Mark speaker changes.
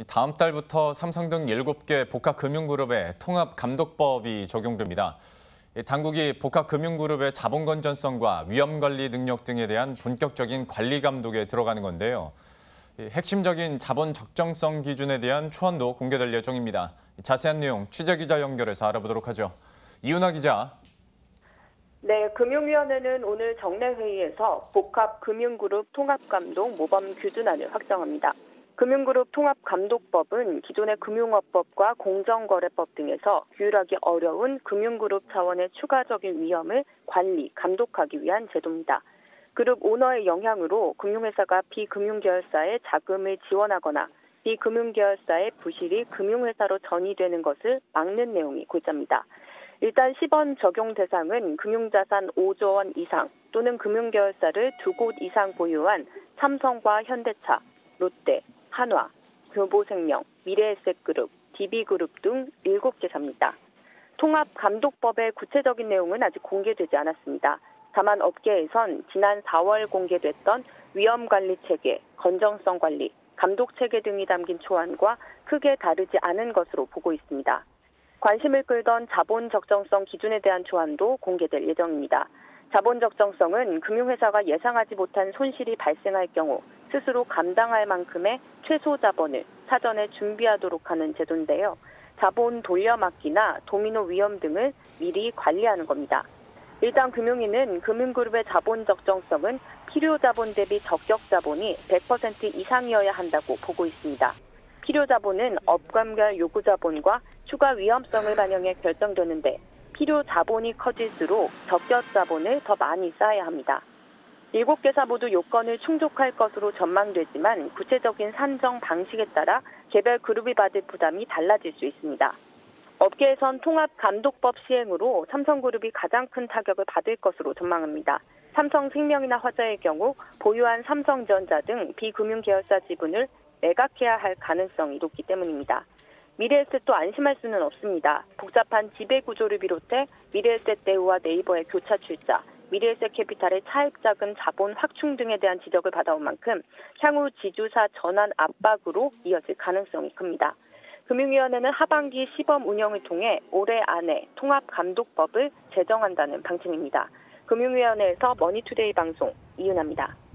Speaker 1: 다음 달부터 삼성 등 7개 복합금융그룹에 통합감독법이 적용됩니다. 당국이 복합금융그룹의 자본 건전성과 위험관리 능력 등에 대한 본격적인 관리 감독에 들어가는 건데요. 핵심적인 자본 적정성 기준에 대한 초안도 공개될 예정입니다. 자세한 내용 취재기자 연결해서 알아보도록 하죠. 이윤아 기자.
Speaker 2: 네, 금융위원회는 오늘 정례회의에서 복합금융그룹 통합감독 모범 규준안을 확정합니다. 금융그룹 통합감독법은 기존의 금융업법과 공정거래법 등에서 규율하기 어려운 금융그룹 차원의 추가적인 위험을 관리, 감독하기 위한 제도입니다. 그룹 오너의 영향으로 금융회사가 비금융계열사에 자금을 지원하거나 비금융계열사의 부실이 금융회사로 전이되는 것을 막는 내용이 골자입니다. 일단 시범 적용 대상은 금융자산 5조 원 이상 또는 금융계열사를 2곳 이상 보유한 삼성과 현대차, 롯데, 한화, 교보생명, 미래에셋그룹, DB그룹 등 7개사입니다. 통합감독법의 구체적인 내용은 아직 공개되지 않았습니다. 다만 업계에선 지난 4월 공개됐던 위험관리체계, 건정성관리, 감독체계 등이 담긴 초안과 크게 다르지 않은 것으로 보고 있습니다. 관심을 끌던 자본 적정성 기준에 대한 초안도 공개될 예정입니다. 자본 적정성은 금융회사가 예상하지 못한 손실이 발생할 경우 스스로 감당할 만큼의 최소 자본을 사전에 준비하도록 하는 제도인데요. 자본 돌려막기나 도미노 위험 등을 미리 관리하는 겁니다. 일단 금융위는 금융그룹의 자본 적정성은 필요 자본 대비 적격 자본이 100% 이상이어야 한다고 보고 있습니다. 필요 자본은 업감별 요구 자본과 추가 위험성을 반영해 결정되는데 필요 자본이 커질수록 적격 자본을 더 많이 쌓아야 합니다. 7개사 모두 요건을 충족할 것으로 전망되지만 구체적인 산정 방식에 따라 개별 그룹이 받을 부담이 달라질 수 있습니다. 업계에선 통합감독법 시행으로 삼성그룹이 가장 큰 타격을 받을 것으로 전망합니다. 삼성생명이나 화재의 경우 보유한 삼성전자 등 비금융계열사 지분을 매각해야 할 가능성이 높기 때문입니다. 미래에셋도 안심할 수는 없습니다. 복잡한 지배구조를 비롯해 미래에셋 대우와 네이버의 교차 출자, 미래에셋 캐피탈의 차익자금 자본 확충 등에 대한 지적을 받아온 만큼 향후 지주사 전환 압박으로 이어질 가능성이 큽니다. 금융위원회는 하반기 시범 운영을 통해 올해 안에 통합감독법을 제정한다는 방침입니다. 금융위원회에서 머니투데이 방송 이윤아입니다.